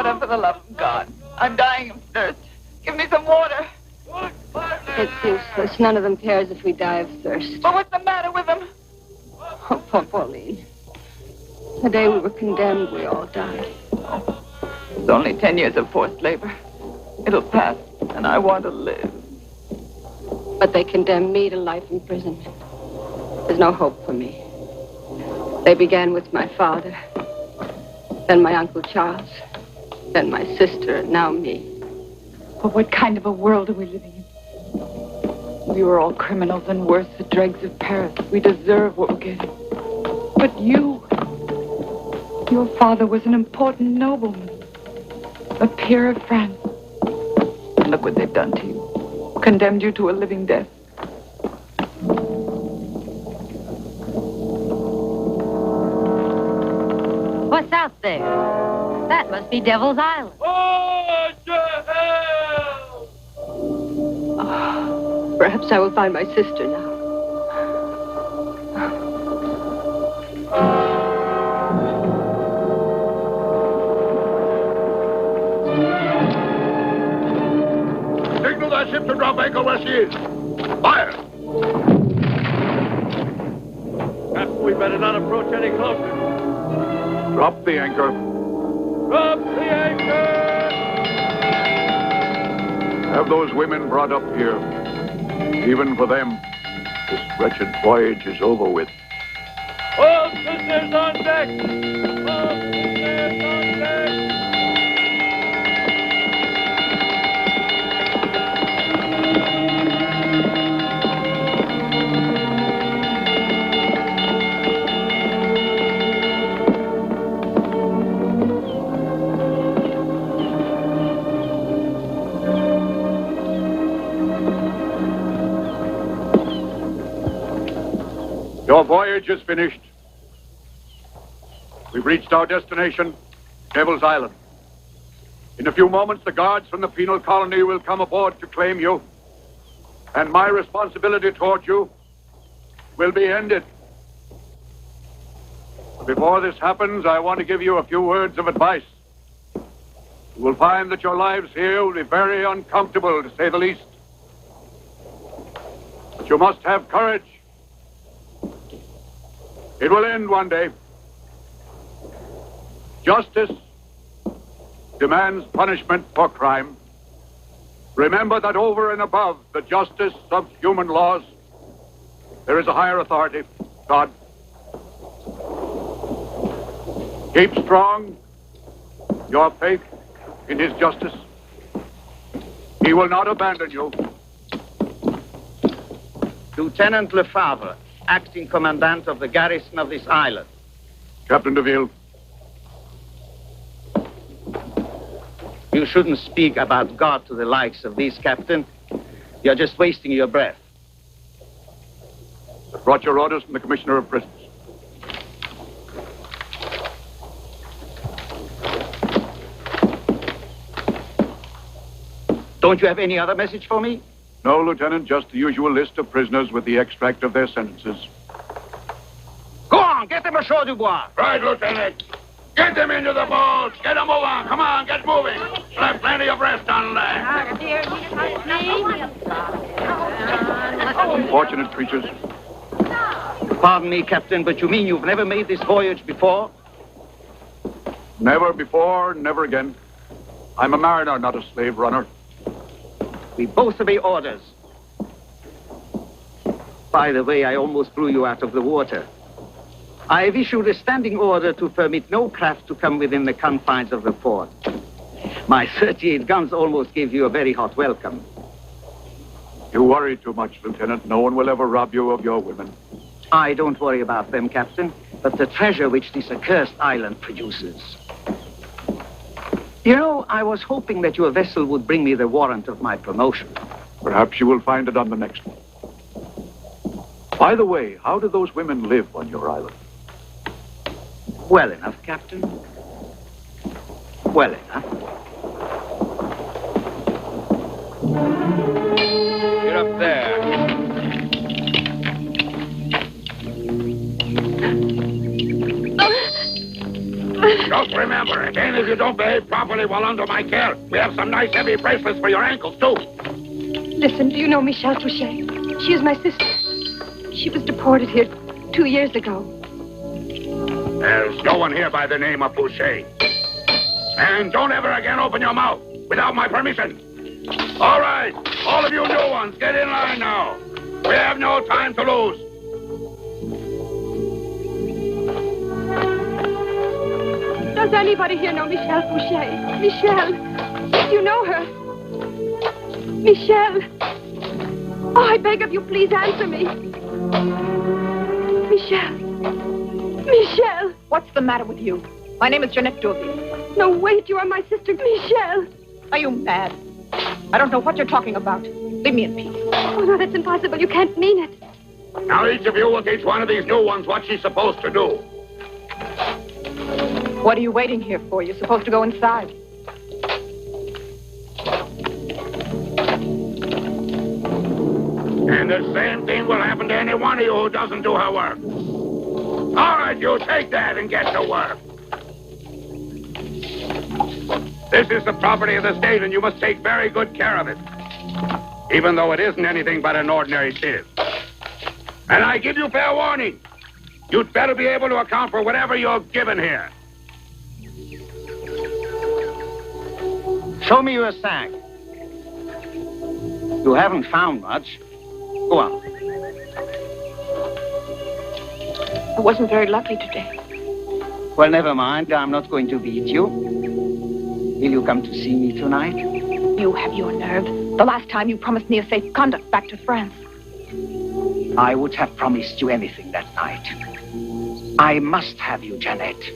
water, for the love of God. I'm dying of thirst. Give me some water. It's useless. None of them cares if we die of thirst. But what's the matter with them? Oh, poor Pauline. The day we were condemned, we all died. It's only 10 years of forced labor. It'll pass, and I want to live. But they condemned me to life imprisonment. There's no hope for me. They began with my father, then my Uncle Charles, then my sister, and now me. But what kind of a world are we living in? We were all criminals and worse, the dregs of Paris. We deserve what we're getting. But you, your father was an important nobleman, a peer of France. And look what they've done to you. Condemned you to a living death. What's out there? That must be Devil's Island. Oh, to hell! Perhaps I will find my sister now. Signal that ship to drop anchor where she is. Fire! Captain, we better not approach any closer. Drop the anchor. Drop the anchor! Have those women brought up here. Even for them, this wretched voyage is over with. All prisoners on deck! All prisoners on deck! Your voyage is finished. We've reached our destination, Devil's Island. In a few moments, the guards from the penal colony will come aboard to claim you. And my responsibility toward you will be ended. But before this happens, I want to give you a few words of advice. You will find that your lives here will be very uncomfortable, to say the least. But you must have courage. It will end one day. Justice demands punishment for crime. Remember that over and above the justice of human laws, there is a higher authority, God. Keep strong your faith in his justice. He will not abandon you. Lieutenant Lefebvre, acting commandant of the garrison of this island. Captain DeVille. You shouldn't speak about God to the likes of these, Captain. You're just wasting your breath. I brought your orders from the Commissioner of Prisons. Don't you have any other message for me? No, Lieutenant, just the usual list of prisoners with the extract of their sentences. Go on, get them ashore, Dubois. Right, Lieutenant. Get them into the boats. Get them moving. Come on, get moving. We'll have plenty of rest on land. Unfortunate creatures. Pardon me, Captain, but you mean you've never made this voyage before? Never before, never again. I'm a mariner, not a slave runner. We both obey orders. By the way, I almost blew you out of the water. I've issued a standing order to permit no craft to come within the confines of the fort. My 38 guns almost gave you a very hot welcome. You worry too much, Lieutenant. No one will ever rob you of your women. I don't worry about them, Captain, but the treasure which this accursed island produces. You know, I was hoping that your vessel would bring me the warrant of my promotion. Perhaps you will find it on the next one. By the way, how do those women live on your island? Well enough, Captain. Well enough. Get up there. Go. Just remember, again, if you don't behave properly while under my care, we have some nice heavy bracelets for your ankles, too. Listen, do you know Michelle Fouché? She is my sister. She was deported here 2 years ago. There's no one here by the name of Fouché. And don't ever again open your mouth without my permission. All right, all of you new ones, get in line now. We have no time to lose. Does anybody here know Michelle Fouché? Michelle, do you know her? Michelle. Oh, I beg of you, please answer me. Michelle. Michelle. What's the matter with you? My name is Jeanette D'Urville. No, wait, you are my sister, Michelle. Are you mad? I don't know what you're talking about. Leave me in peace. Oh, no, that's impossible. You can't mean it. Now each of you will teach one of these new ones what she's supposed to do. What are you waiting here for? You're supposed to go inside. And the same thing will happen to any one of you who doesn't do her work. All right, you take that and get to work. This is the property of the state, and you must take very good care of it. Even though it isn't anything but an ordinary sieve. And I give you fair warning. You'd better be able to account for whatever you're given here. Show me your sack. You haven't found much. Go on. I wasn't very lucky today. Well, never mind. I'm not going to beat you. Will you come to see me tonight? You have your nerve. The last time you promised me a safe conduct back to France. I would have promised you anything that night. I must have you, Jeanette.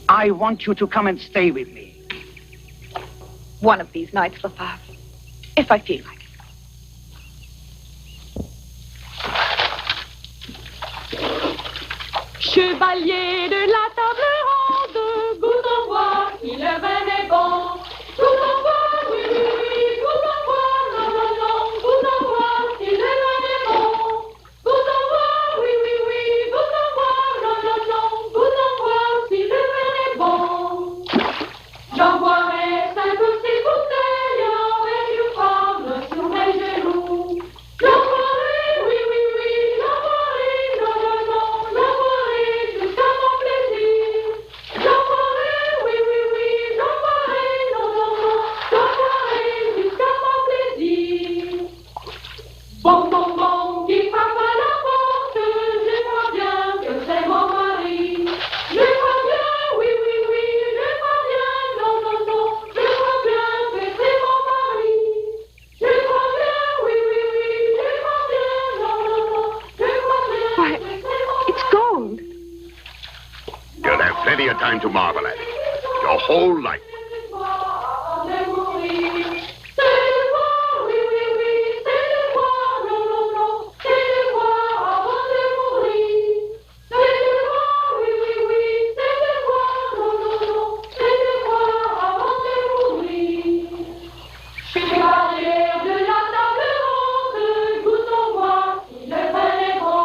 I want you to come and stay with me. One of these nights, Lefebvre. If I feel like it. Chevalier de la table ronde, goûte en bois, si le vin est bon. Goûte en bois, oui, oui, oui, goûte en bois, non, non, non, goûte en bois, si le vin est bon. Goûte en bois, oui, oui, oui, goûte en bois, non, non, non, goûte en bois, si le vin est bon. J'en boirai 5 ou 6 bouteilles, et je prendre sur mes genoux. J'en boirai, oui, oui, oui, j'en boirai, non, non, non, j'en boirai jusqu'à mon plaisir. J'en boirai, oui, oui, oui, j'en boirai, non, non, non, j'en boirai jusqu'à mon plaisir. Bon, bon, bon, qui frappe à la porte, je crois bien que c'est mon mari. Je crois bien, oui, oui, oui, je crois bien, non, non, non, je crois bien que c'est mon mari. Je crois bien, oui, oui, oui, je crois bien, non, non, non, je crois bien Why, que c'est mon it's gold. You'll have plenty of time to marvel at it. Your whole life. Chevalier de la table ronde, goûte en bois, si le vin est bon.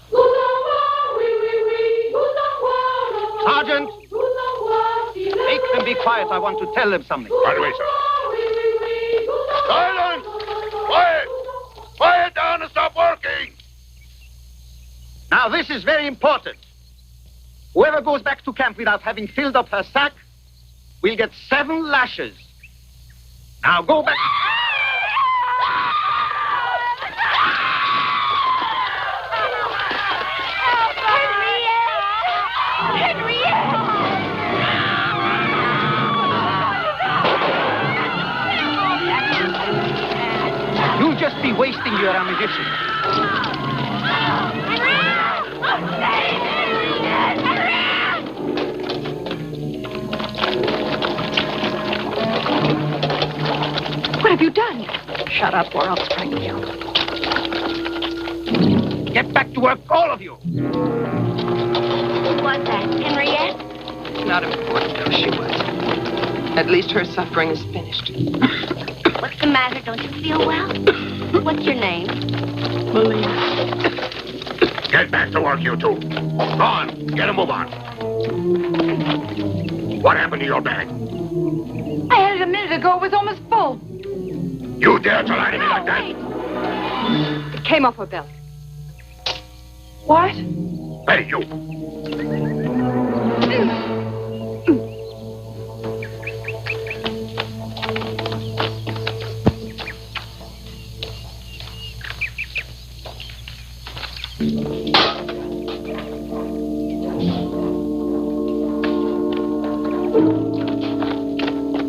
Goûte en bois, oui, oui, oui, goûte en bois, non, non, non. Sergeant! Goûte en bois, si le Make them be quiet. I want to tell them something. Right away, sir. oui, oui, oui, goûte en bois. Silence! Quiet! Quiet down and stop working! Now, this is very important. Whoever goes back to camp without having filled up her sack will get 7 lashes. Now, go back. You'll just be wasting your ammunition. What have you done? Shut up or I'll strangle you. Get back to work, all of you. Who was that? Henriette? It's not important who she was. At least her suffering is finished. What's the matter? Don't you feel well? What's your name? Get back to work, you two. Go on, get a move on. What happened to your bag? I had it a minute ago. It was almost full. You dare to lie to me like that? It came off her belt. What? Hey, you.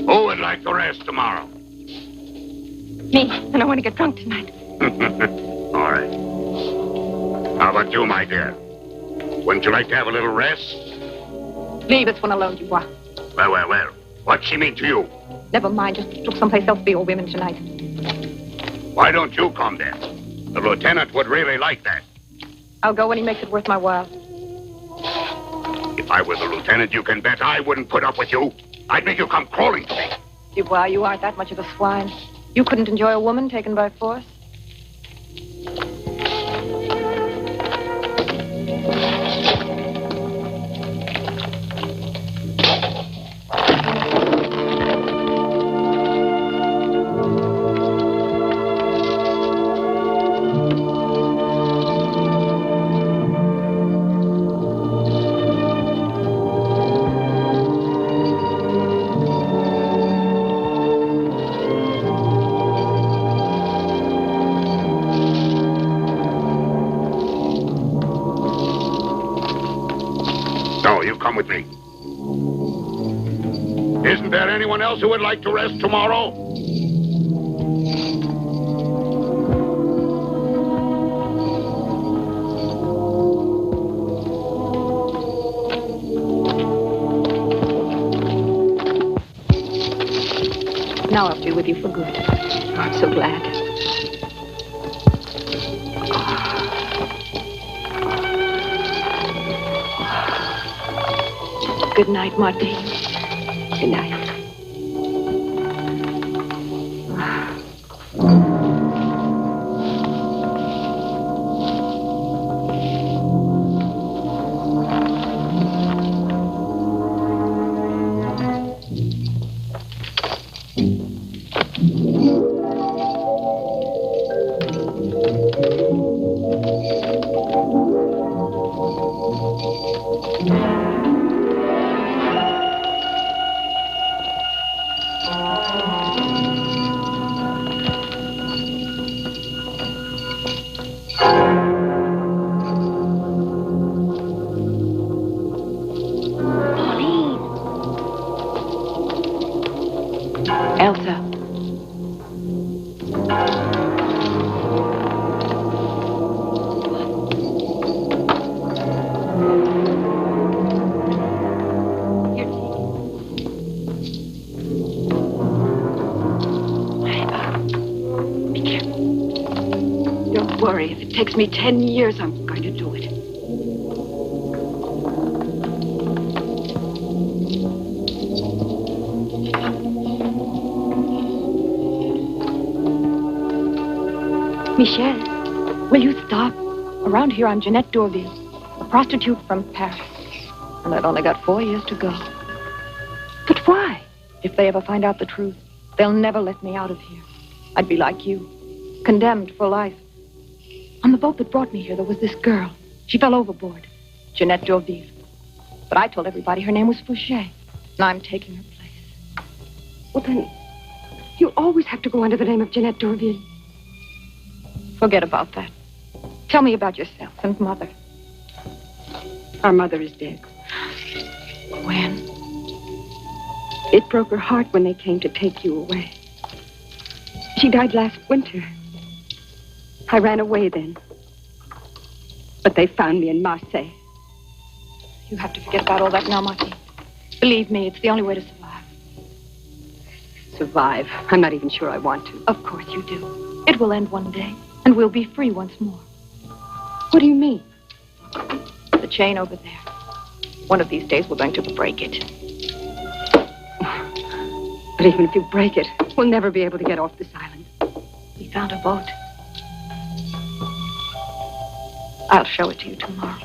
Who would like to rest tomorrow? Me. And I want to get drunk tonight. All right. How about you, my dear? Wouldn't you like to have a little rest? Leave this one alone, Dubois. Well. What's she mean to you? Never mind. Just look someplace else for your women tonight. Why don't you come then? The lieutenant would really like that. I'll go when he makes it worth my while. If I were the lieutenant, you can bet I wouldn't put up with you. I'd make you come crawling to me. Dubois, you aren't that much of a swine. You couldn't enjoy a woman taken by force. No, you come with me. Isn't there anyone else who would like to rest tomorrow? Now I'll be with you for good. I'm so glad. Good night, Martine. Good night. Elsa. Be careful. Don't worry. If it takes me 10 years, I'm going to do it. Michel, will you stop? Around here, I'm Jeanette D'Orville, a prostitute from Paris. And I've only got 4 years to go. But why? If they ever find out the truth, they'll never let me out of here. I'd be like you, condemned for life. On the boat that brought me here, there was this girl. She fell overboard, Jeanette D'Orville. But I told everybody her name was Fouché, and I'm taking her place. Well, then, you always have to go under the name of Jeanette D'Orville. Forget about that. Tell me about yourself and Mother. Our mother is dead. When? It broke her heart when they came to take you away. She died last winter. I ran away then. But they found me in Marseille. You have to forget about all that now, Martine. Believe me, it's the only way to survive. Survive? I'm not even sure I want to. Of course you do. It will end one day. And we'll be free once more. What do you mean? The chain over there. One of these days we're going to break it. But even if you break it, we'll never be able to get off this island. We found a boat. I'll show it to you tomorrow.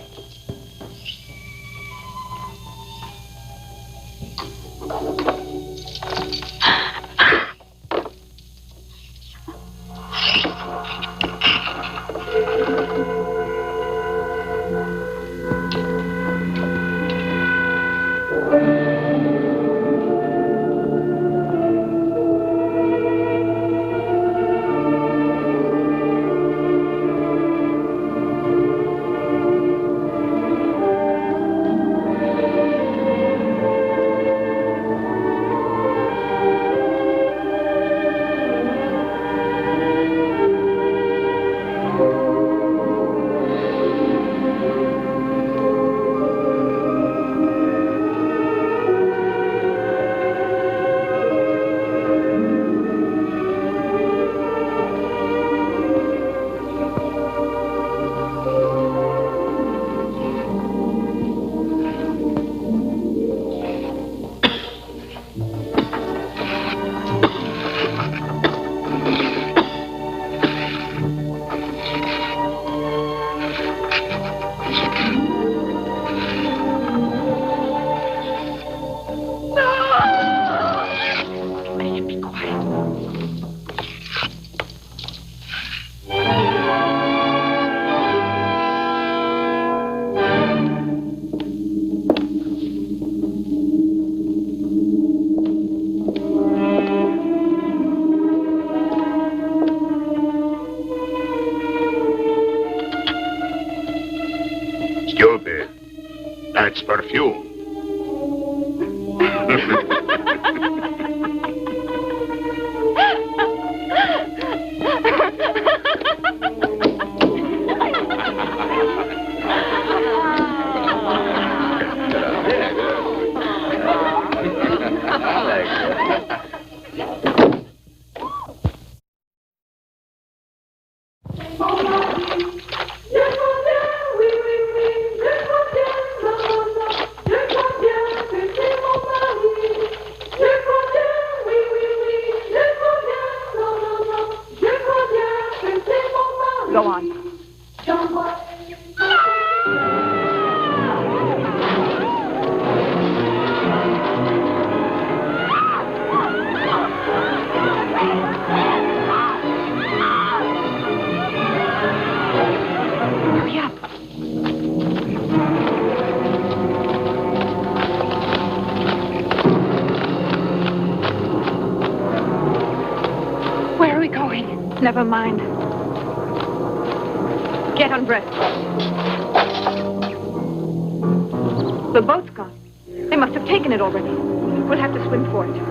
That's perfume. Go on. Hurry up. Where are we going? Never mind. Get undressed. The boat's gone. They must have taken it already. We'll have to swim for it.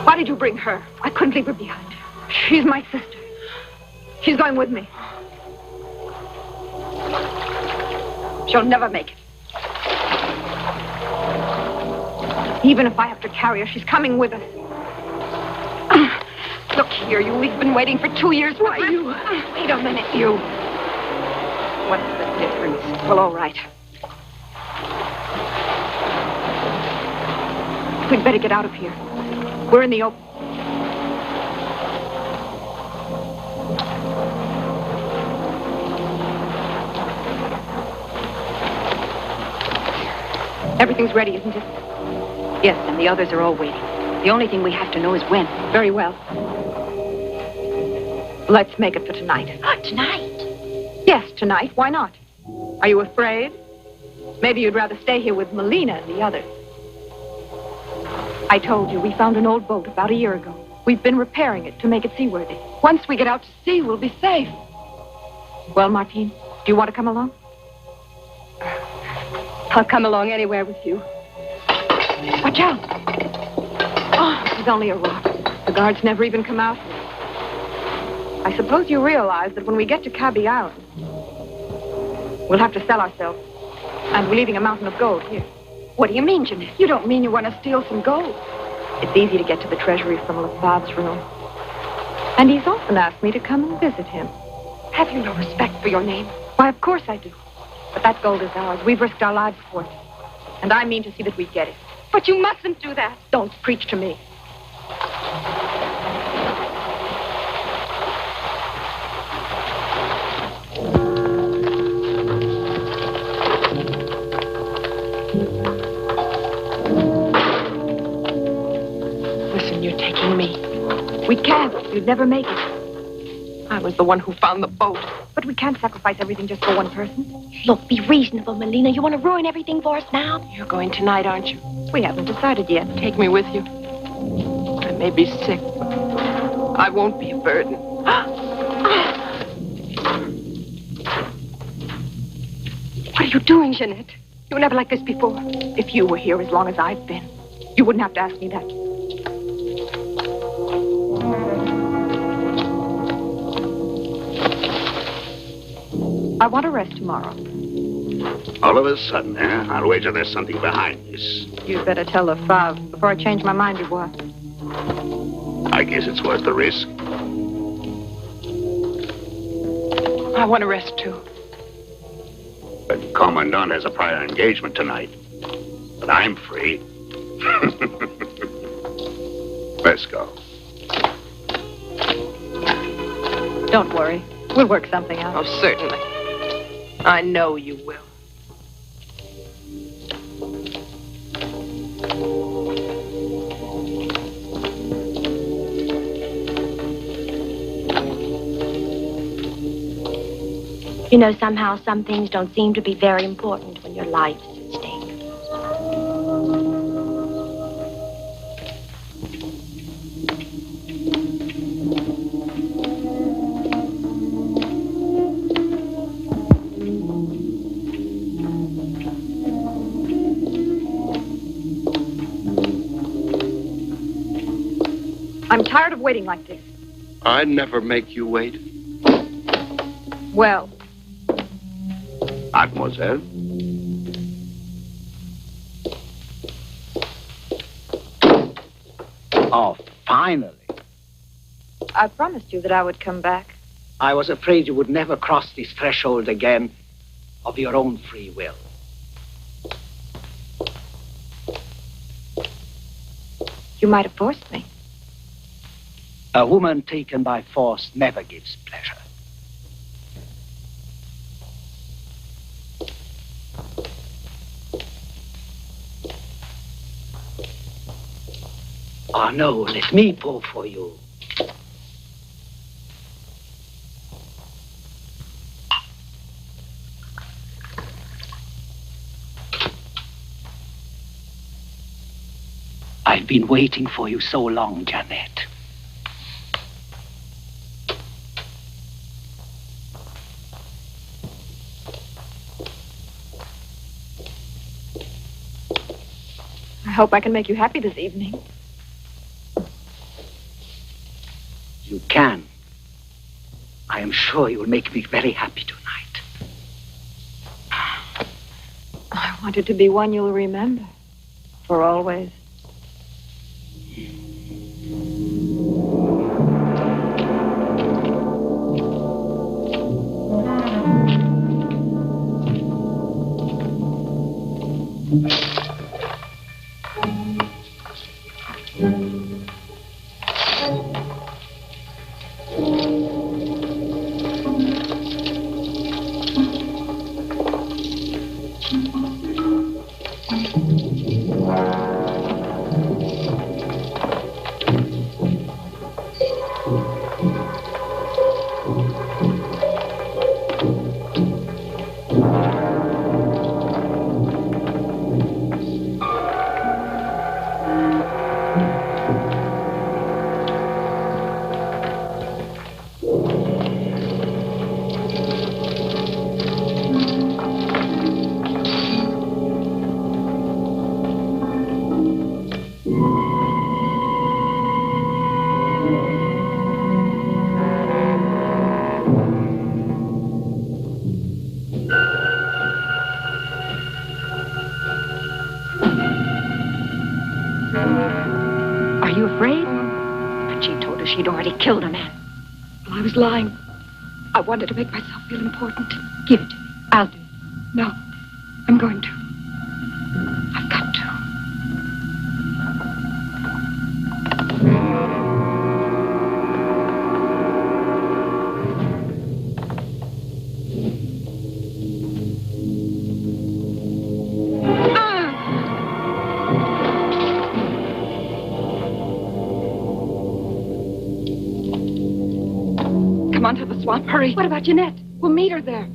Why did you bring her? I couldn't leave her behind. She's my sister. She's going with me. She'll never make it. Even if I have to carry her, she's coming with us. Look here, you. We've been waiting for 2 years. Why, you? Wait a minute, you. What's the difference? Well, all right. We'd better get out of here. We're in the open. Everything's ready, isn't it? Yes, and the others are all waiting. The only thing we have to know is when. Very well. Let's make it for tonight. Tonight? Yes, tonight. Why not? Are you afraid? Maybe you'd rather stay here with Melina and the others. I told you, we found an old boat about a year ago. We've been repairing it to make it seaworthy. Once we get out to sea, we'll be safe. Well, Martine, do you want to come along? I'll come along anywhere with you. Watch out. Oh, it's only a rock. The guards never even come out here. I suppose you realize that when we get to Cabby Island, we'll have to sell ourselves. And we're leaving a mountain of gold here. What do you mean, Jeanette? You don't mean you want to steal some gold? It's easy to get to the treasury from Lefebvre's room. And he's often asked me to come and visit him. Have you no respect for your name? Why, of course I do. But that gold is ours. We've risked our lives for it. And I mean to see that we get it. But you mustn't do that. Don't preach to me. Listen, you're taking me. We can't. You'd never make it. I was the one who found the boat. But we can't sacrifice everything just for one person. Look, be reasonable, Melina. You want to ruin everything for us now? You're going tonight, aren't you? We haven't decided yet. Take me with you. I may be sick, but I won't be a burden. What are you doing, Jeanette? You were never like this before. If you were here as long as I've been, you wouldn't have to ask me that. I want to rest tomorrow. All of a sudden, I'll wager there's something behind this. You'd better tell Lefebvre before I change my mind, Dubois. I guess it's worth the risk. I want to rest, too. The Commandant has a prior engagement tonight. But I'm free. Let's go. Don't worry. We'll work something out. Oh, certainly. I know you will. You know, somehow some things don't seem to be very important when your life's at stake. I'm tired of waiting like this. I never make you wait. Well, Mademoiselle? Oh, finally. I promised you that I would come back. I was afraid you would never cross this threshold again of your own free will. You might have forced me. A woman taken by force never gives pleasure. Oh, no, let me pour for you. I've been waiting for you so long, Janet. I hope I can make you happy this evening. You can. I am sure you'll make me very happy tonight. I want it to be one you'll remember. For always. Are you afraid? But she told us she'd already killed a man. Well, I was lying. I wanted to make myself feel important. Give it to me. I'll do it. No, I'm going to. I've got to. Come on to the swamp. Hurry. What about Jeanette? We'll meet her there.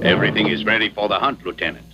Everything is ready for the hunt, Lieutenant.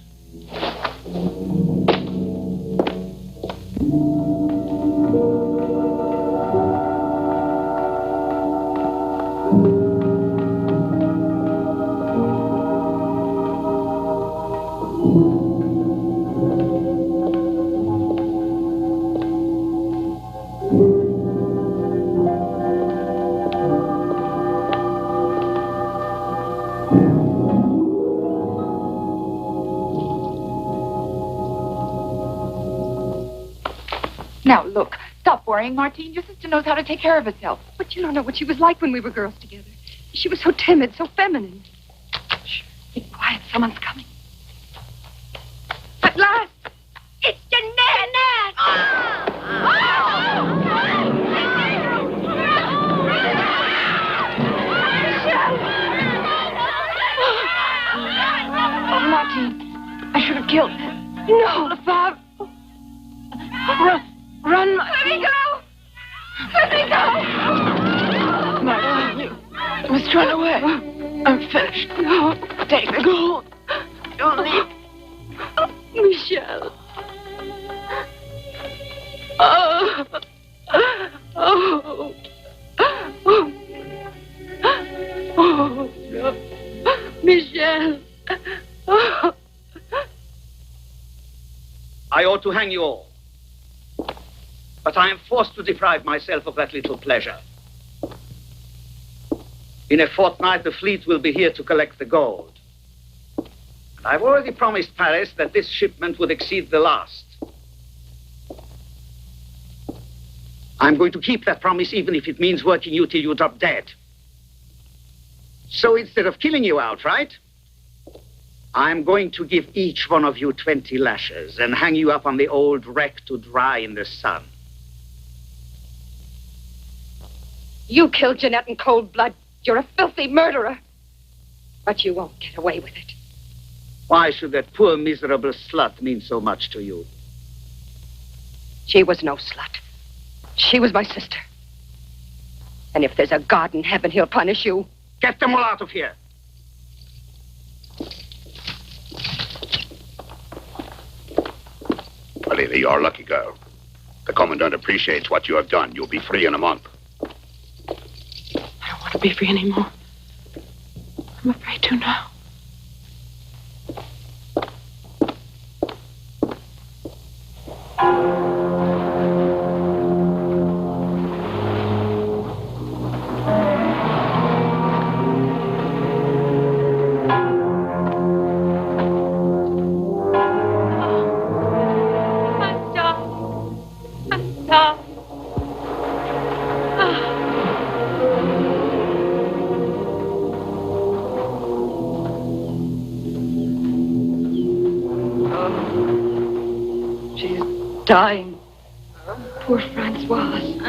Now, look, stop worrying, Martine. Your sister knows how to take care of herself. But you don't know what she was like when we were girls together. She was so timid, so feminine. Shh, be quiet. Someone's coming. At last! It's Jeanette! Oh, Martine, I should have killed. No, Bob. Run, Let me go! Let me go! Martine, you must run away. I'm finished. No, take the gold. Don't leave. Michel. Oh. Oh. Oh. Oh, no. Michel. Oh. I ought to hang you all. But I am forced to deprive myself of that little pleasure. In a fortnight, the fleet will be here to collect the gold. And I've already promised Paris that this shipment would exceed the last. I'm going to keep that promise, even if it means working you till you drop dead. So instead of killing you outright, I'm going to give each one of you 20 lashes and hang you up on the old wreck to dry in the sun. You killed Jeanette in cold blood. You're a filthy murderer. But you won't get away with it. Why should that poor, miserable slut mean so much to you? She was no slut. She was my sister. And if there's a God in heaven, he'll punish you. Get them all out of here. Olivia, you're a lucky girl. The Commandant appreciates what you have done. You'll be free in a month. I don't want to be free anymore. I'm afraid to now. Dying. Poor Francoise.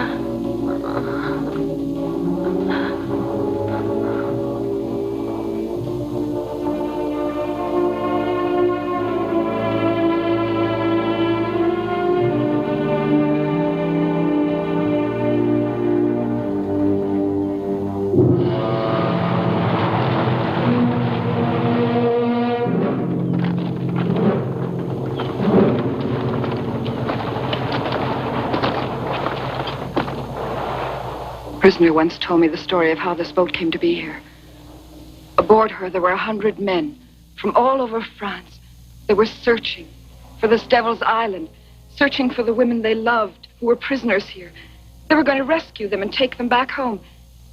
Prisoner once told me the story of how this boat came to be here. Aboard her, there were 100 men from all over France. They were searching for this Devil's Island, searching for the women they loved who were prisoners here. They were going to rescue them and take them back home.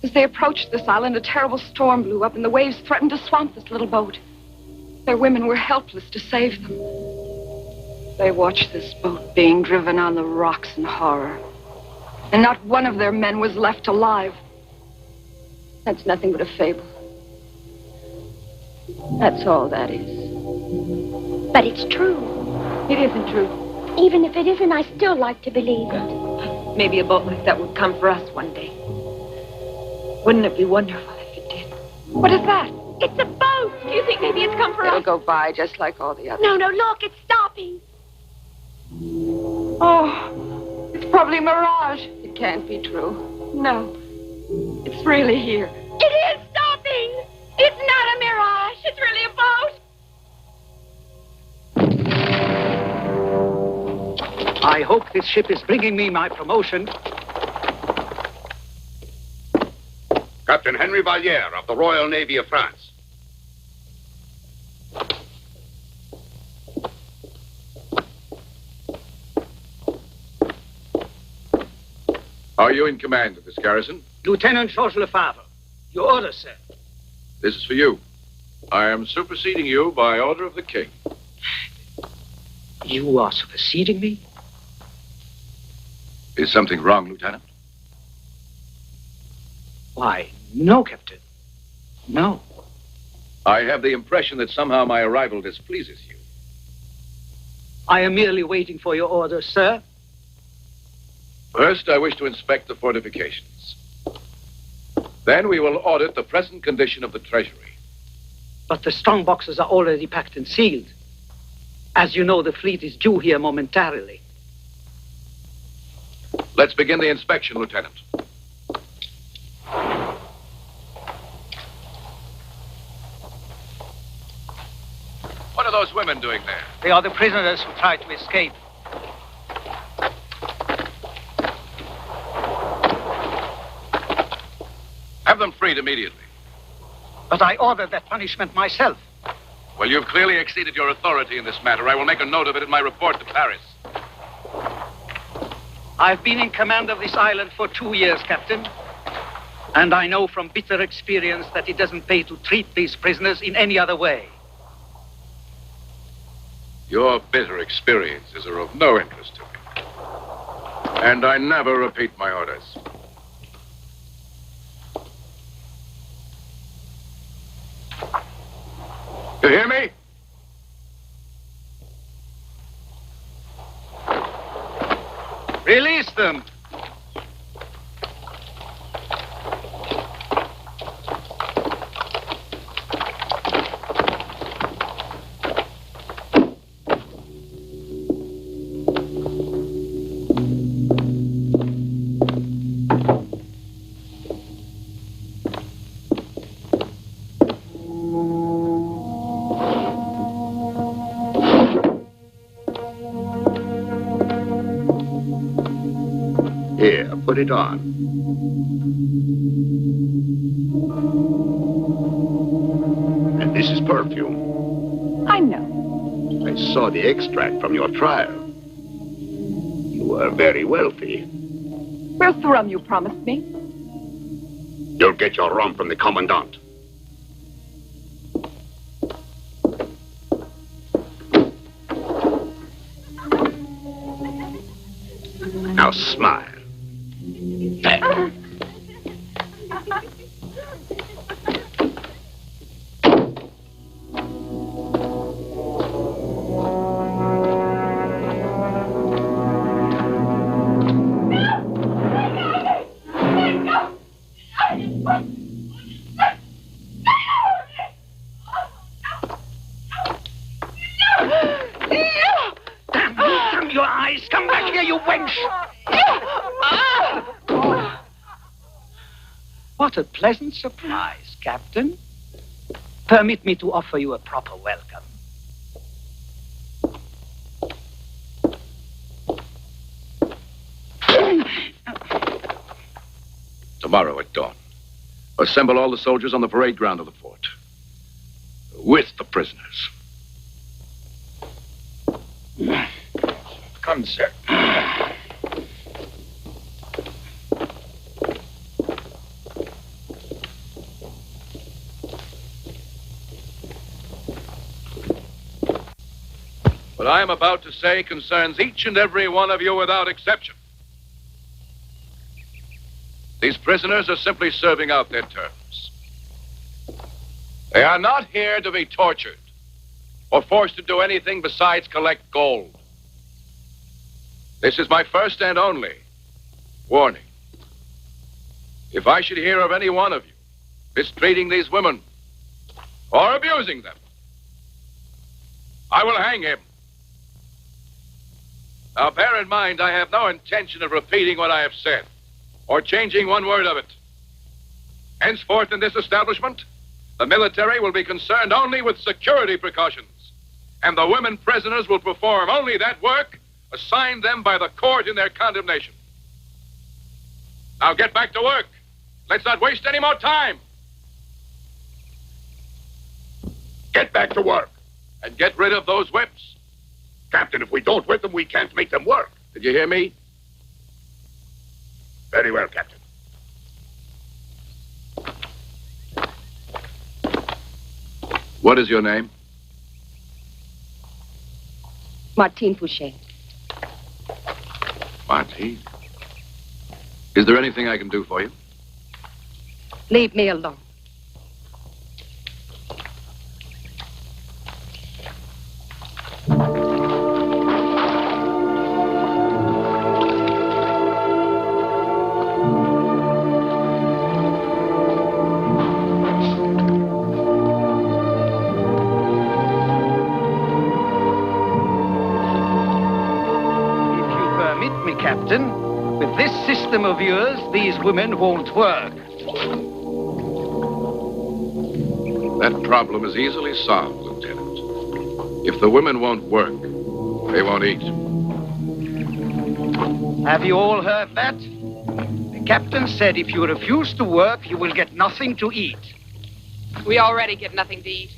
As they approached this island, a terrible storm blew up and the waves threatened to swamp this little boat. Their women were helpless to save them. They watched this boat being driven on the rocks in horror. And not one of their men was left alive. That's nothing but a fable. That's all that is. But it's true. It isn't true. Even if it isn't, I still like to believe it. Maybe a boat like that would come for us one day. Wouldn't it be wonderful if it did? What is that? It's a boat. Do you think maybe it's come for It'll us? go by just like all the others. No, look, it's stopping. Oh, it's probably a mirage. It can't be true. No, it's really here. It is stopping. It's not a mirage. It's really a boat. I hope this ship is bringing me my promotion. Captain Henry Valliere of the Royal Navy of France. Are you in command of this garrison? Lieutenant Georges Lefebvre. Your orders, sir. This is for you. I am superseding you by order of the king. You are superseding me? Is something wrong, Lieutenant? Why, no, Captain. No. I have the impression that somehow my arrival displeases you. I am merely waiting for your orders, sir. First, I wish to inspect the fortifications. Then we will audit the present condition of the treasury. But the strong boxes are already packed and sealed. As you know, the fleet is due here momentarily. Let's begin the inspection, Lieutenant. What are those women doing there? They are the prisoners who tried to escape. Have them freed immediately. But I ordered that punishment myself. Well, you've clearly exceeded your authority in this matter. I will make a note of it in my report to Paris. I've been in command of this island for 2 years, Captain. And I know from bitter experience that it doesn't pay to treat these prisoners in any other way. Your bitter experiences are of no interest to me. And I never repeat my orders. You hear me? Release them. Here, put it on. And this is perfume. I know. I saw the extract from your trial. You are very wealthy. Where's the rum you promised me? You'll get your rum from the commandant. Now smile. There. Damn your eyes! Come back here, you wench! What a pleasant surprise, Captain. Permit me to offer you a proper welcome. Tomorrow at dawn, assemble all the soldiers on the parade ground of the fort. With the prisoners. Come, sir. What I am about to say concerns each and every one of you without exception. These prisoners are simply serving out their terms. They are not here to be tortured or forced to do anything besides collect gold. This is my first and only warning. If I should hear of any one of you mistreating these women or abusing them, I will hang him. Now, bear in mind, I have no intention of repeating what I have said or changing one word of it. Henceforth in this establishment, the military will be concerned only with security precautions, and the women prisoners will perform only that work assigned them by the court in their condemnation. Now get back to work. Let's not waste any more time. Get back to work. And get rid of those whips. Captain, if we don't whip them, we can't make them work. Did you hear me? Very well, Captain. What is your name? Martine Fouché. Martine. Is there anything I can do for you? Leave me alone. Captain, with this system of yours, these women won't work. That problem is easily solved, Lieutenant. If the women won't work, they won't eat. Have you all heard that? The captain said if you refuse to work, you will get nothing to eat. We already get nothing to eat.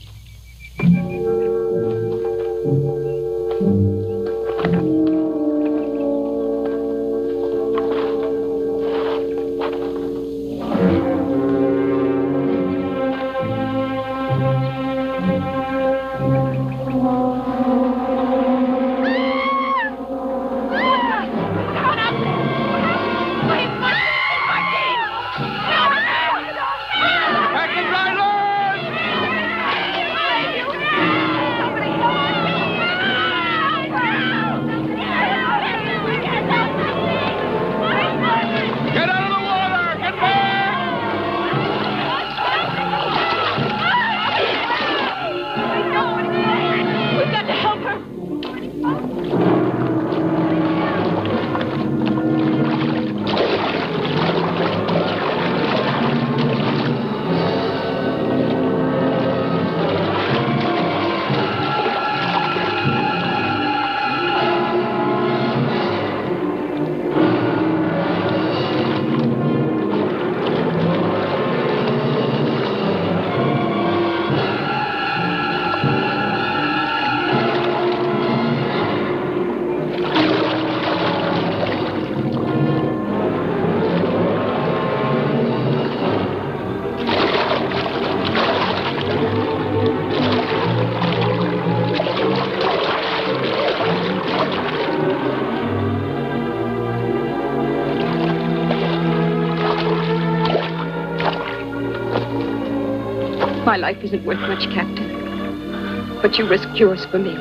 My life isn't worth much, Captain. But you risked yours for me.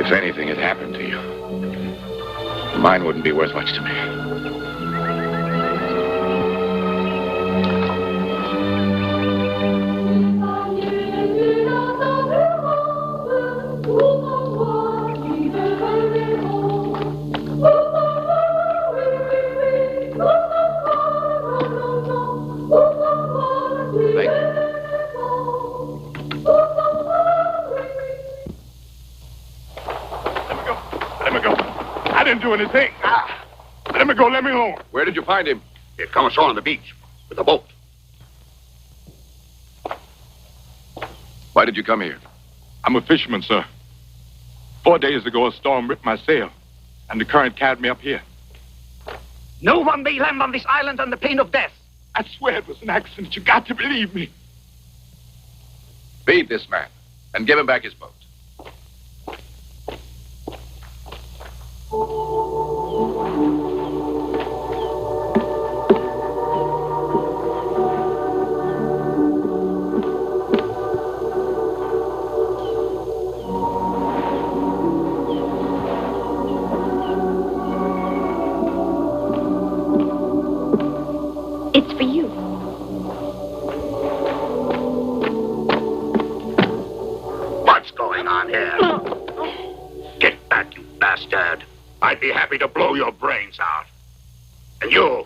If anything had happened to you, mine wouldn't be worth much to me. Do anything. Let me go, let me home. Where did you find him? He had come ashore on the beach with a boat. Why did you come here? I'm a fisherman, sir. 4 days ago, a storm ripped my sail, and the current carried me up here. No one may land on this island on the pain of death. I swear it was an accident. You got to believe me. Feed this man and give him back his boat. It's for you. What's going on here? Get back, you bastard. I'd be happy to blow your brains out. And you,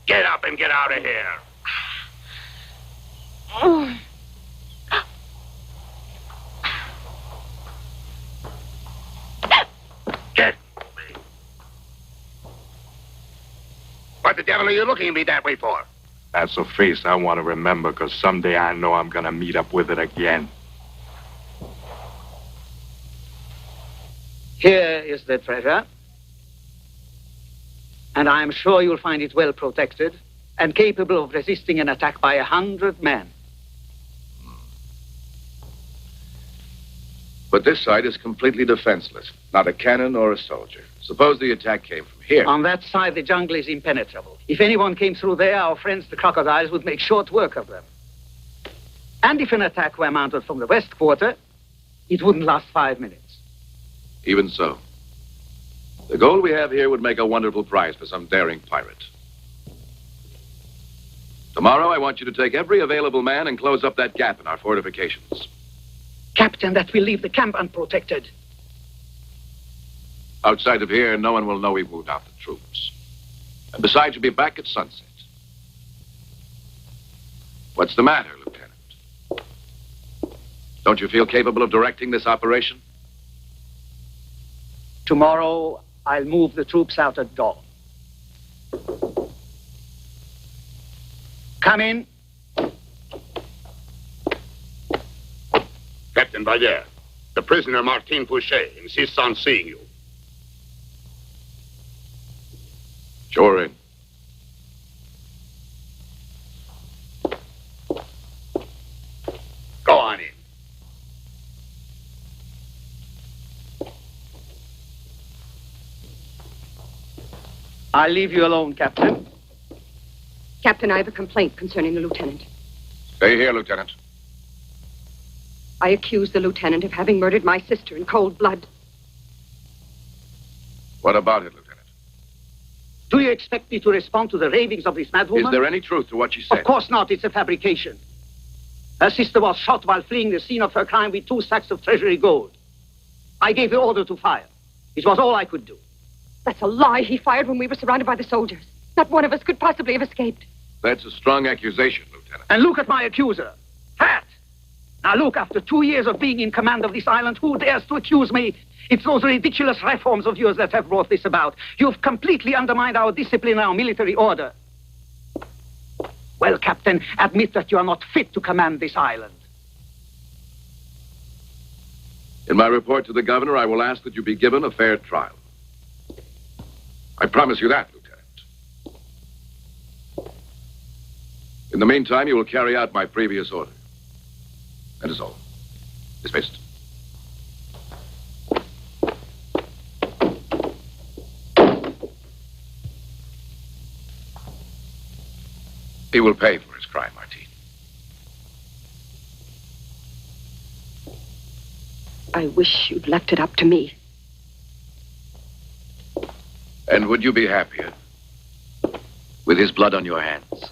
get up and get out of here. Get me. What the devil are you looking at me that way for? That's a face I want to remember, because someday I know I'm going to meet up with it again. Here is the treasure. And I am sure you'll find it well protected and capable of resisting an attack by 100 men. But this side is completely defenseless. Not a cannon or a soldier. Suppose the attack came from here. On that side, the jungle is impenetrable. If anyone came through there, our friends, the crocodiles, would make short work of them. And if an attack were mounted from the west quarter, it wouldn't last 5 minutes. Even so. The gold we have here would make a wonderful prize for some daring pirate. Tomorrow, I want you to take every available man and close up that gap in our fortifications. Captain, that will leave the camp unprotected. Outside of here, no one will know we've moved out the troops. And besides, you'll be back at sunset. What's the matter, Lieutenant? Don't you feel capable of directing this operation? Tomorrow, I'll move the troops out at dawn. Come in. Captain Valliere, the prisoner Martin Fouché insists on seeing you. Sure in. Go on in. I'll leave you alone, Captain. Captain, I have a complaint concerning the lieutenant. Stay here, Lieutenant. I accuse the lieutenant of having murdered my sister in cold blood. What about it, Lieutenant? Do you expect me to respond to the ravings of this madwoman? Is there any truth to what she said? Of course not. It's a fabrication. Her sister was shot while fleeing the scene of her crime with 2 sacks of treasury gold. I gave the order to fire. It was all I could do. That's a lie. He fired when we were surrounded by the soldiers. Not one of us could possibly have escaped. That's a strong accusation, Lieutenant. And look at my accuser. Pat! Now look, after 2 years of being in command of this island, who dares to accuse me? It's those ridiculous reforms of yours that have brought this about. You've completely undermined our discipline and our military order. Well, Captain, admit that you are not fit to command this island. In my report to the governor, I will ask that you be given a fair trial. I promise you that, Lieutenant. In the meantime, you will carry out my previous order. That is all. Dismissed. He will pay for his crime, Martin. I wish you'd left it up to me. And would you be happier with his blood on your hands?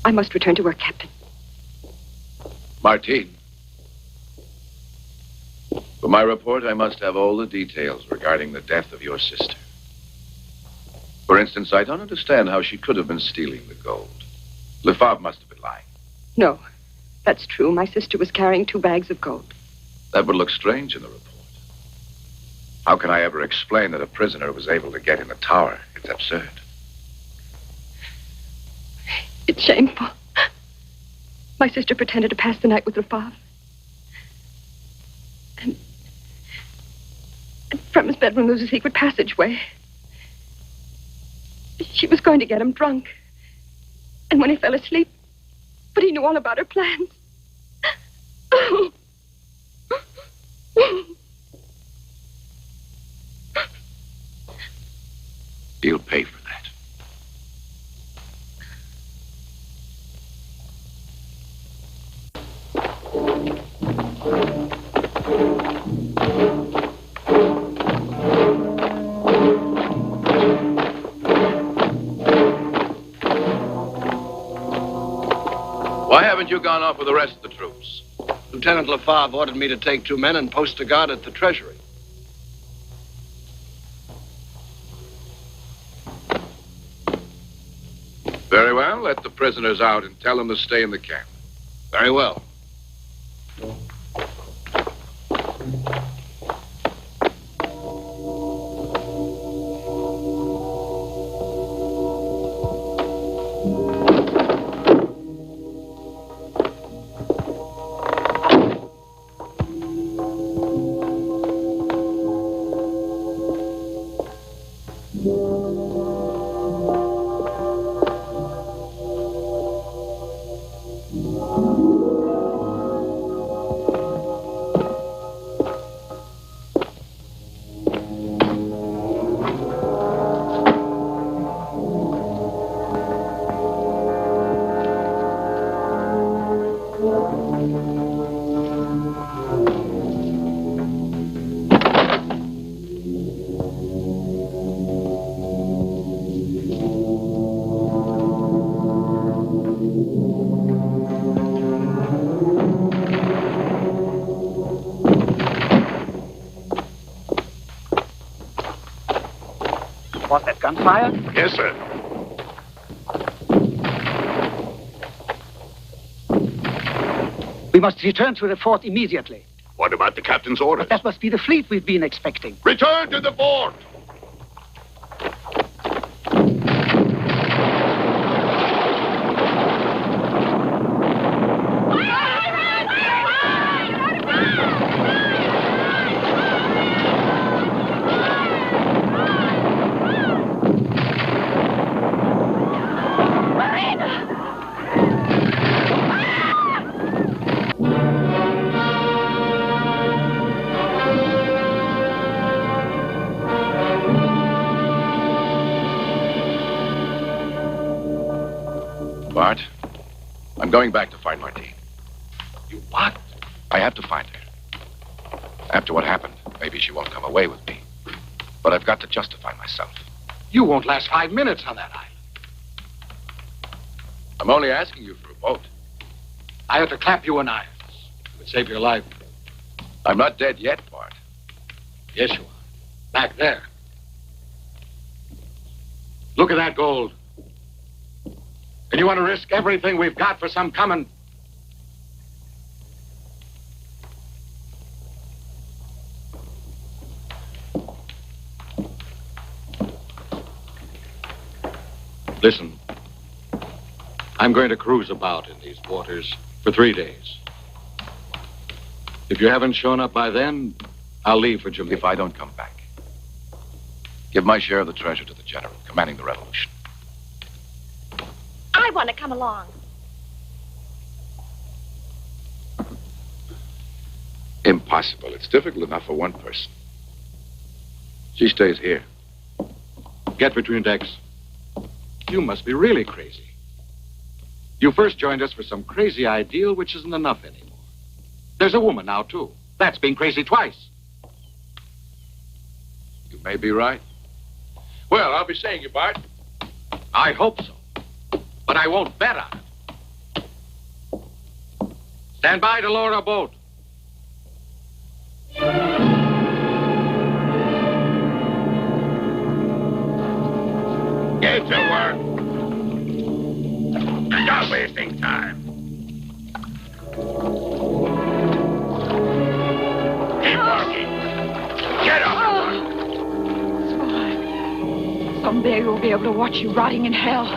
I must return to work, Captain. Martin. For my report, I must have all the details regarding the death of your sister. For instance, I don't understand how she could have been stealing the gold. Lefebvre must have been lying. No, that's true. My sister was carrying 2 bags of gold. That would look strange in the report. How can I ever explain that a prisoner was able to get in the tower? It's absurd. It's shameful. My sister pretended to pass the night with Lefebvre. And from his bedroom there was a secret passageway. She was going to get him drunk. And when he fell asleep, but he knew all about her plans. He'll pay for that. Why haven't you gone off with the rest of the troops? Lieutenant Lefebvre ordered me to take 2 men and post a guard at the Treasury. Very well. Let the prisoners out and tell them to stay in the camp. Very well. Was that gunfire? Yes, sir. We must return to the fort immediately. What about the captain's orders? But that must be the fleet we've been expecting. Return to the fort! Bart, I'm going back to find Martine. You what? I have to find her. After what happened, maybe she won't come away with me. But I've got to justify myself. You won't last 5 minutes on that island. I'm only asking you for a boat. I had to clap you in irons. It would save your life. I'm not dead yet, Bart. Yes, you are. Back there. Look at that gold. And you want to risk everything we've got for some common... Listen. I'm going to cruise about in these waters for 3 days. If you haven't shown up by then, I'll leave for Jamaica. If I don't come back, give my share of the treasure to the general commanding the revolution. I want to come along. Impossible. It's difficult enough for one person. She stays here. Get between decks. You must be really crazy. You first joined us for some crazy ideal which isn't enough anymore. There's a woman now, too. That's being crazy twice. You may be right. Well, I'll be seeing you, Bart. I hope so. But I won't bet on it. Stand by to lower a boat. Get to work. Stop wasting time. Keep working. Get up and work. It's fine. Someday we'll be able to watch you rotting in hell.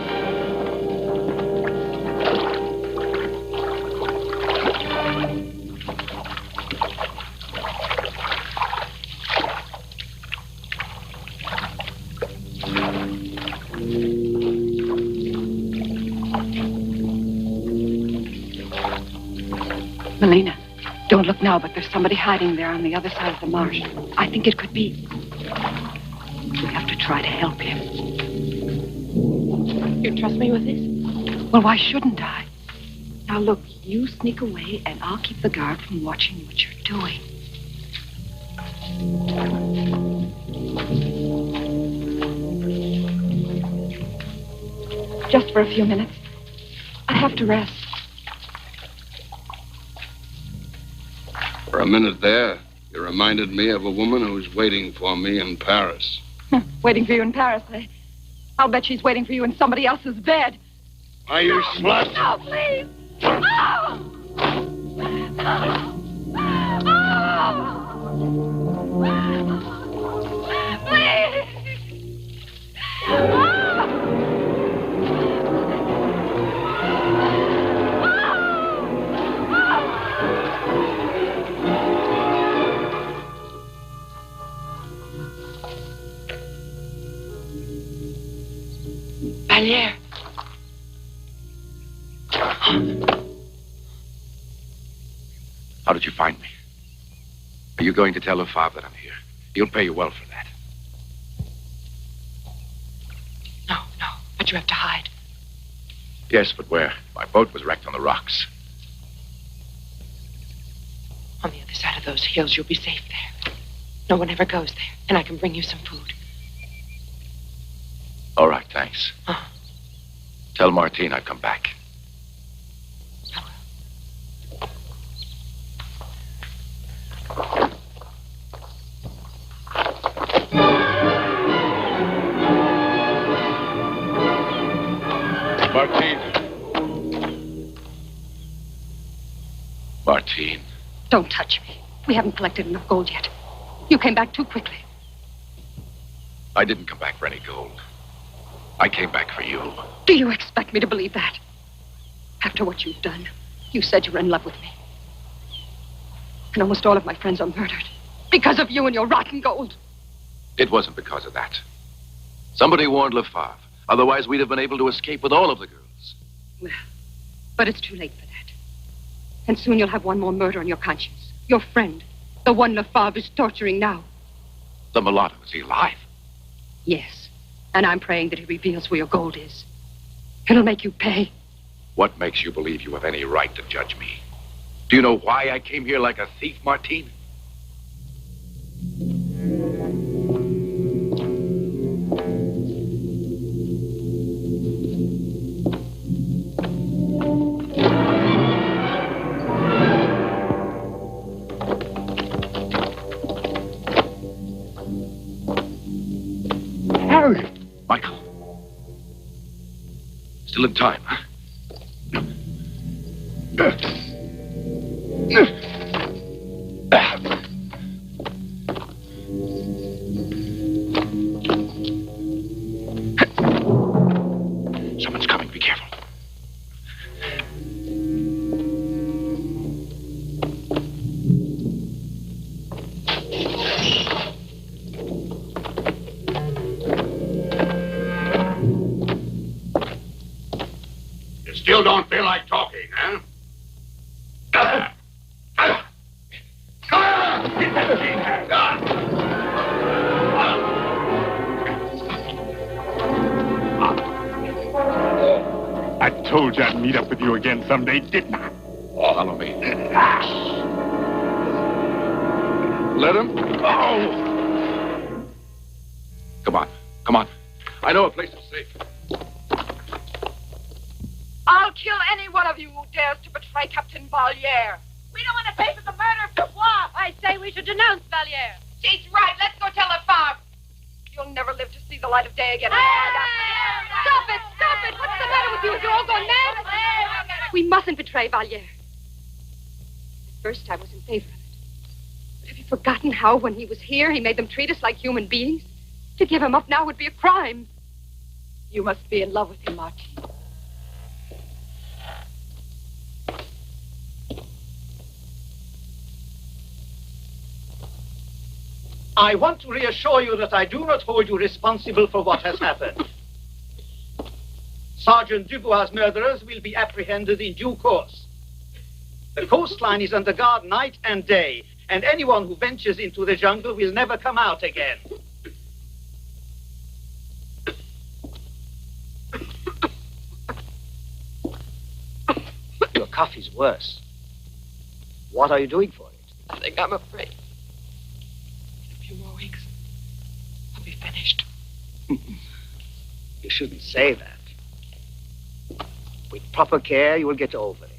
Melina, don't look now, but there's somebody hiding there on the other side of the marsh. I think it could be. We have to try to help him. You trust me with this? Well, why shouldn't I? Now, look, you sneak away, and I'll keep the guard from watching what you're doing. Just for a few minutes. I have to rest. For a minute there, you reminded me of a woman who's waiting for me in Paris. Waiting for you in Paris, eh? I'll bet she's waiting for you in somebody else's bed. Are you slut? No, please! Oh! Oh! Please! Valliere. How did you find me? Are you going to tell Lefebvre that I'm here? He'll pay you well for that. No, but you have to hide. Yes, but where? My boat was wrecked on the rocks. On the other side of those hills, you'll be safe there. No one ever goes there, and I can bring you some food. All right, thanks. Uh-huh. Tell Martine I've come back. Martine. Martine. Don't touch me. We haven't collected enough gold yet. You came back too quickly. I didn't come back for any gold. I came back for you. Do you expect me to believe that? After what you've done, you said you were in love with me. And almost all of my friends are murdered. Because of you and your rotten gold. It wasn't because of that. Somebody warned Lefebvre. Otherwise, we'd have been able to escape with all of the girls. Well, but it's too late for that. And soon you'll have one more murder on your conscience. Your friend. The one Lefebvre is torturing now. The mulatto, is he alive? Yes. And I'm praying that he reveals where your gold is. It'll make you pay. What makes you believe you have any right to judge me? Do you know why I came here like a thief, Martine? Michael. Still in time, huh? Someone's coming. Be careful. You still don't feel like talking, huh? Get that machine gun. I told you I'd meet up with you again someday, didn't I? Follow me. Let him? Oh! Come on. Come on. I know a place that's safe. I'll kill any one of you who dares to betray Captain Valier. We don't want to pay for the murder of Dubois. I say we should denounce Valier. She's right. Let's go tell Lefebvre. You'll never live to see the light of day again. Stop it! Stop it! What's the matter with you? You're all gone mad? We mustn't betray Valier. At first, I was in favor of it. But have you forgotten how, when he was here, he made them treat us like human beings? To give him up now would be a crime. You must be in love with him, Martine. I want to reassure you that I do not hold you responsible for what has happened. Sergeant Dubois' murderers will be apprehended in due course. The coastline is under guard night and day, and anyone who ventures into the jungle will never come out again. Your cough is worse. What are you doing for it? I think I'm afraid. In a few more weeks, I'll be finished. You shouldn't say that. With proper care, you will get over it.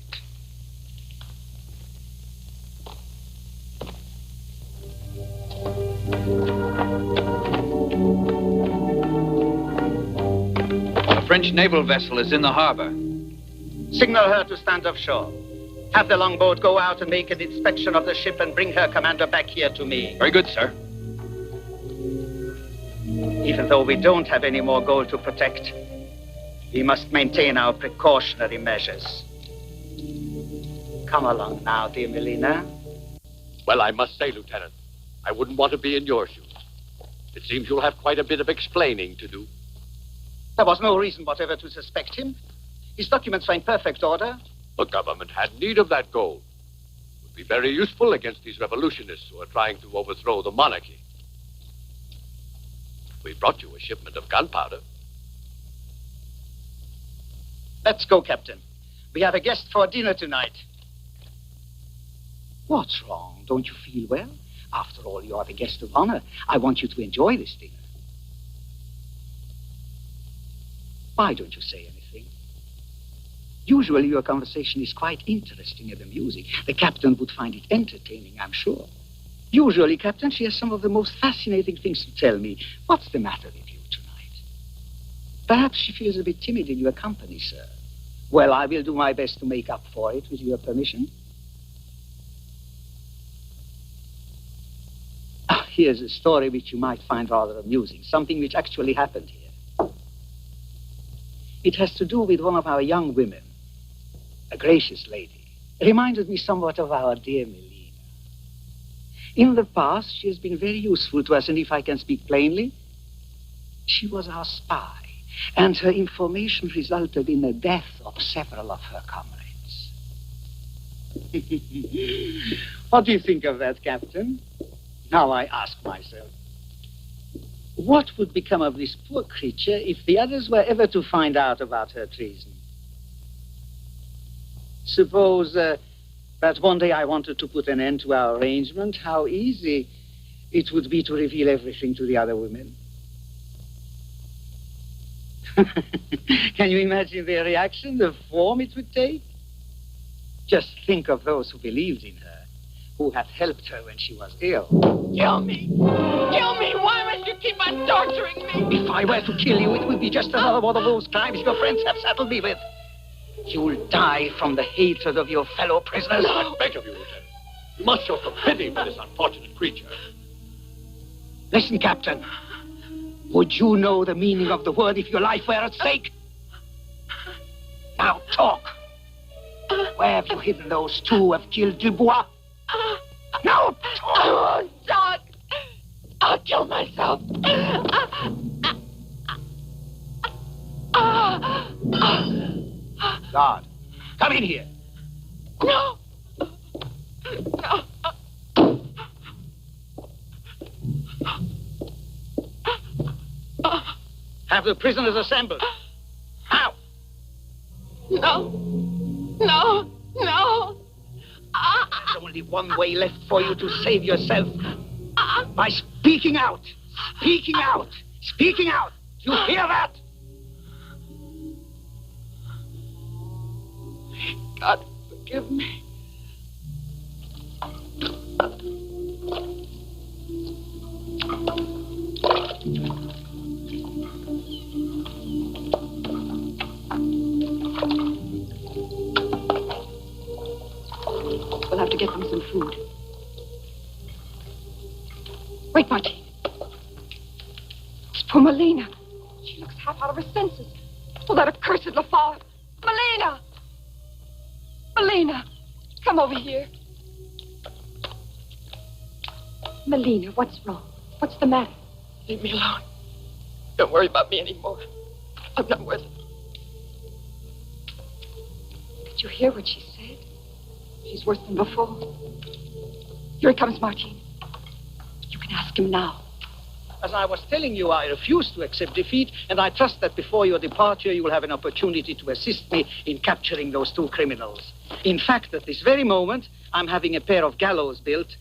A French naval vessel is in the harbor. Signal her to stand offshore. Have the longboat go out and make an inspection of the ship and bring her commander back here to me. Very good, sir. Even though we don't have any more gold to protect, we must maintain our precautionary measures. Come along now, dear Melina. Well, I must say, Lieutenant, I wouldn't want to be in your shoes. It seems you'll have quite a bit of explaining to do. There was no reason whatever to suspect him. His documents are in perfect order. The government had need of that gold. It would be very useful against these revolutionists who are trying to overthrow the monarchy. We brought you a shipment of gunpowder. Let's go, Captain. We have a guest for dinner tonight. What's wrong? Don't you feel well? After all, you are the guest of honor. I want you to enjoy this dinner. Why don't you say anything? Usually your conversation is quite interesting and amusing. The captain would find it entertaining, I'm sure. Usually, Captain, she has some of the most fascinating things to tell me. What's the matter with you tonight? Perhaps she feels a bit timid in your company, sir. Well, I will do my best to make up for it, with your permission. Here's a story which you might find rather amusing, something which actually happened here. It has to do with one of our young women, a gracious lady. It reminded me somewhat of our dear Melina. In the past, she has been very useful to us, and if I can speak plainly, she was our spy, and her information resulted in the death of several of her comrades. What do you think of that, Captain? Now I ask myself, what would become of this poor creature if the others were ever to find out about her treason? Suppose that one day I wanted to put an end to our arrangement, how easy it would be to reveal everything to the other women. Can you imagine their reaction, the form it would take? Just think of those who believed in her, who had helped her when she was ill. Kill me! Kill me! Why must you keep on torturing me? If I were to kill you, it would be just another one of those crimes your friends have saddled me with. You'll die from the hatred of your fellow prisoners. I beg of you, Lieutenant. You must show some pity for this unfortunate creature. Listen, Captain. Would you know the meaning of the word if your life were at stake? Now talk. Where have you hidden those two who have killed Dubois? Now talk. I won't talk. I'll kill myself. Guard, come in here. No. No. Have the prisoners assembled. Now. No. No. No. There's only one way left for you to save yourself. By speaking out. Speaking out. Speaking out. Do you hear that? God, forgive me. We'll have to get them some food. Wait, Martine. It's poor Melina. She looks half out of her senses. Oh, that accursed Lafave. Melina! Melina, come over here. Melina, what's wrong? What's the matter? Leave me alone. Don't worry about me anymore. I'm not worth it. Did you hear what she said? She's worse than before. Here he comes, Martine. You can ask him now. As I was telling you, I refuse to accept defeat, and I trust that before your departure, you will have an opportunity to assist me in capturing those two criminals. In fact, at this very moment, I'm having a pair of gallows built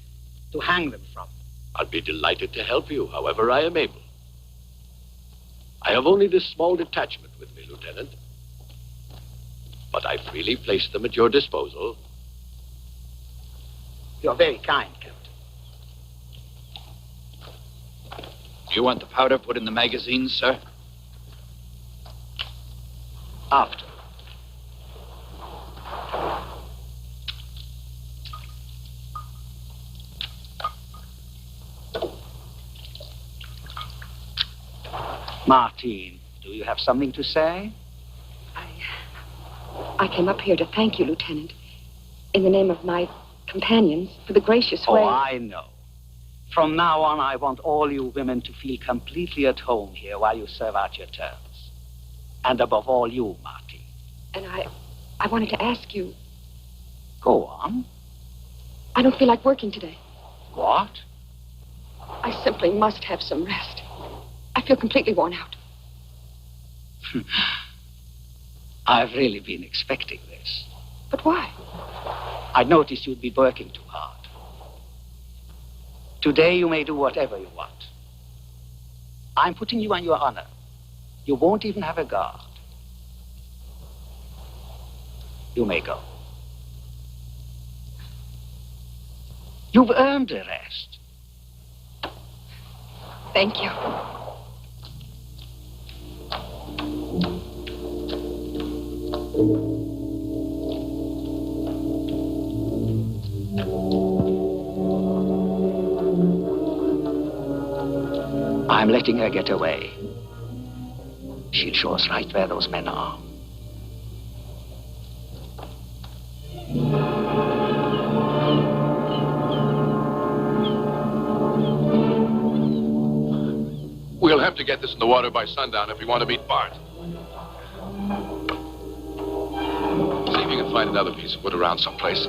to hang them from. I'll be delighted to help you, however I am able. I have only this small detachment with me, Lieutenant. But I freely place them at your disposal. You're very kind, Captain. Do you want the powder put in the magazines, sir? After. Martine, do you have something to say? I came up here to thank you, Lieutenant, in the name of my companions, for the gracious way. Oh, I know. From now on, I want all you women to feel completely at home here while you serve out your terms. And above all, you, Martine. And I wanted to ask you. Go on. I don't feel like working today. What? I simply must have some rest. I feel completely worn out. I've really been expecting this. But why? I noticed you'd be working too hard. Today, you may do whatever you want. I'm putting you on your honor. You won't even have a guard. You may go. You've earned a rest. Thank you. I'm letting her get away. She'll show us right where those men are. We'll have to get this in the water by sundown if we want to meet Bart. See if you can find another piece of wood around someplace.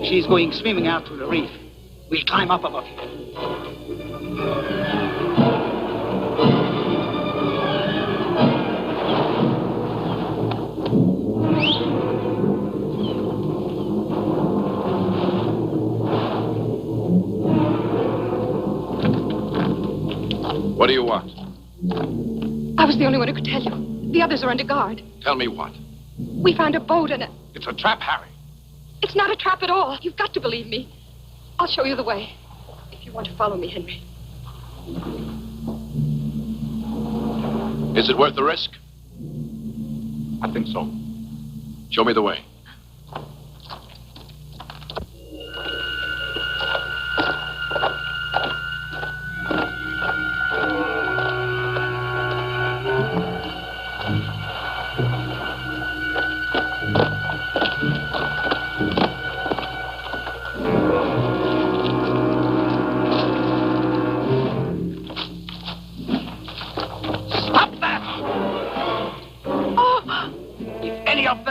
She's going swimming out to the reef. We'll climb up above here. What do you want? I was the only one who could tell you. The others are under guard. Tell me what? We found a boat and It's a trap, Harry. It's not a trap at all. You've got to believe me. I'll show you the way. If you want to follow me, Henry. Is it worth the risk? I think so. Show me the way.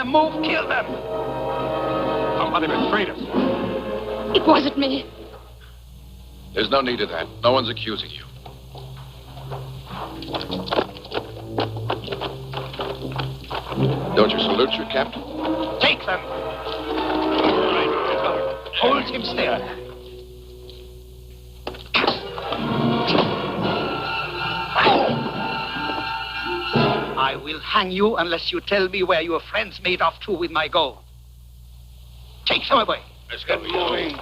Move, kill them. Somebody betrayed us. It wasn't me. There's no need of that. No one's accusing you. Don't you salute your captain? Take them. Hold him still. I will hang you unless you tell me where your friends made off to with my gold. Take them away. Let's get moving.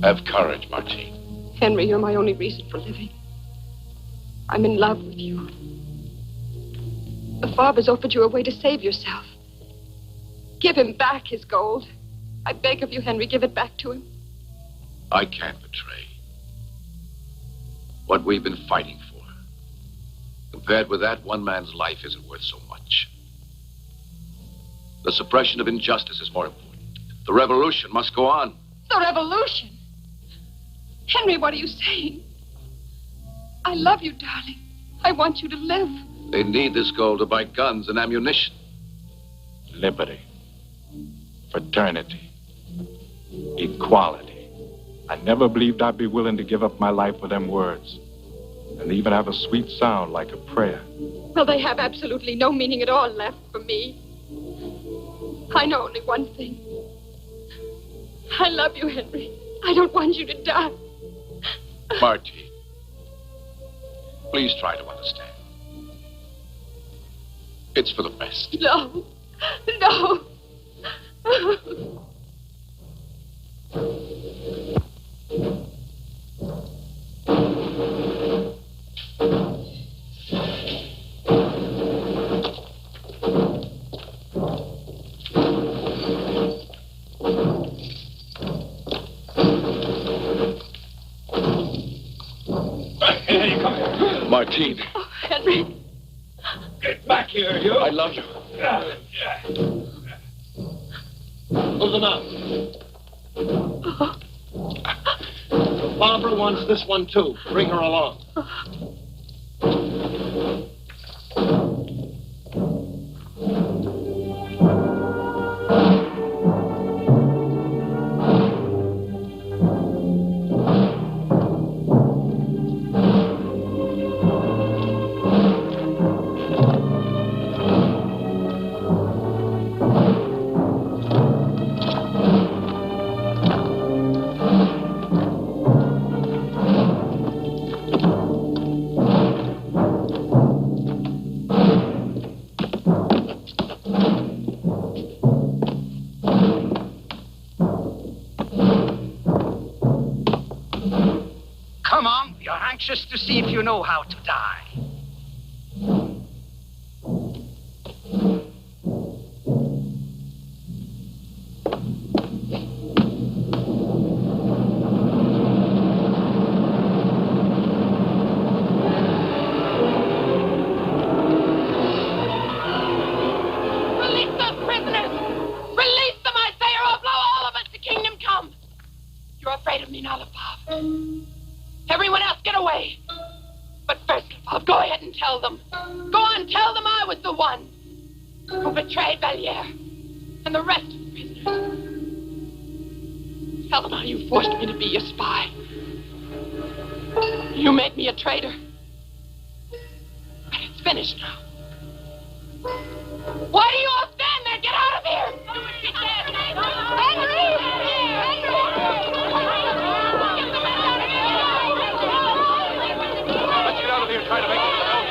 Have courage, Martine. Henry, you're my only reason for living. I'm in love with you. The father's offered you a way to save yourself. Give him back his gold. I beg of you, Henry, give it back to him. I can't betray what we've been fighting for. Compared with that, one man's life isn't worth so much. The suppression of injustice is more important. The revolution must go on. The revolution? Henry, what are you saying? I love you, darling. I want you to live. They need this gold to buy guns and ammunition. Liberty. Fraternity. Equality. I never believed I'd be willing to give up my life for them words. And even have a sweet sound like a prayer. Well, they have absolutely no meaning at all left for me. I know only one thing. I love you, Henry. I don't want you to die. Martine, please try to understand. It's for the best. No. No. Martine. Oh, Henry. Get back here, you. I love you. Listen up. Barbara wants this one, too. Bring her along. anxious to see if you know how to die. Release those prisoners! Release them, I say, or I'll blow all of us to kingdom come! You're afraid of me now, Lefebvre. Everyone else, get away! But first, Lefebvre, go ahead and tell them. Go on, tell them I was the one who betrayed Valliere and the rest of the prisoners. Tell them how you forced me to be your spy. You made me a traitor. But it's finished now. Why do you all stand there? Get out of here! Let's get out of here and try to make it alone.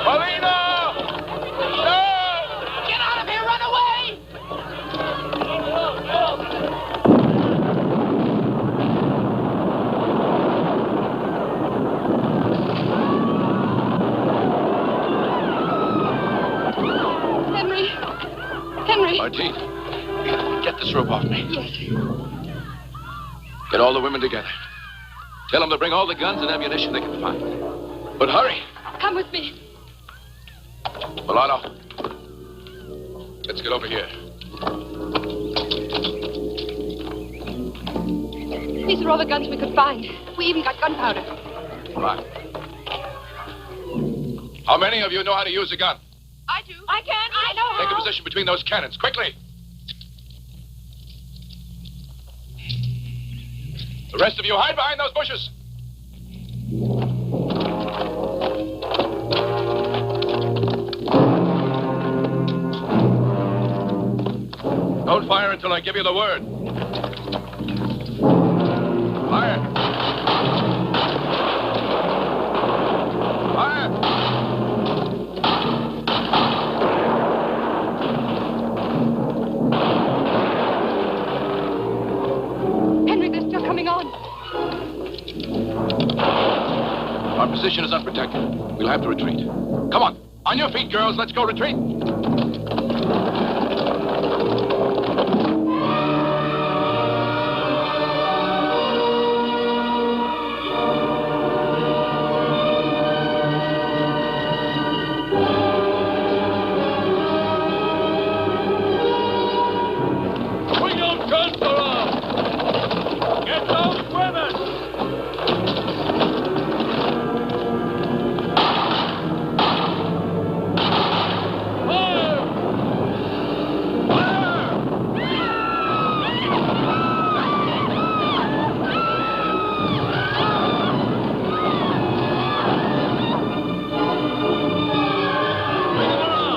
Paulina! No! Get out of here! Run away! Henry! Martine, get this rope off me. Yes. Get all the women together. Tell them to bring all the guns and ammunition they can find. But hurry. Come with me. Milano, let's get over here. These are all the guns we could find. We even got gunpowder. Right. How many of you know how to use a gun? I do. I can. I know Take a how. position between those cannons, quickly. The rest of you, hide behind those bushes. Don't fire until I give you the word. Fire. Fire. Henry, they're still coming on. Our position is unprotected. We'll have to retreat. Come on your feet, girls. Let's go retreat. Bring those guns around! Get those women!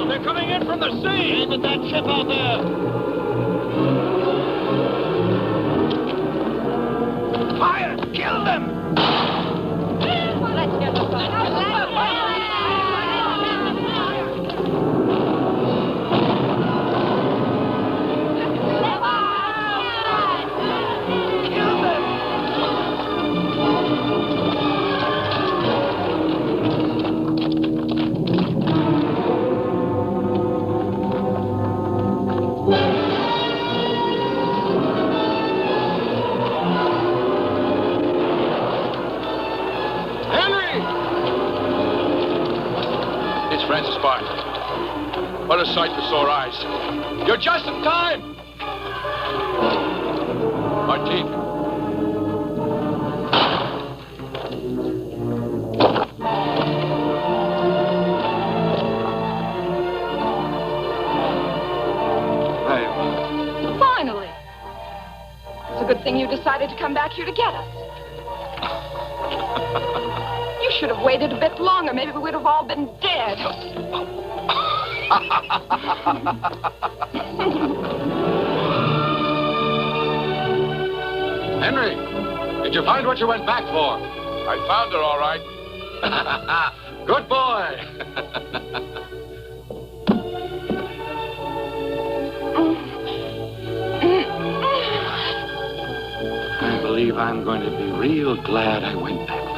They're coming in from the sea! Aim at that ship out there! Fire! Kill them! Let's get the Kill them! Henry! It's Francis Barton. What a sight for sore eyes. You're just in time! Martine. Finally. It's a good thing you decided to come back here to get us. You should have waited a bit longer. Maybe we would have all been dead. Henry, did you find what you went back for? I found her, all right. Good boy. I believe I'm going to be real glad I went that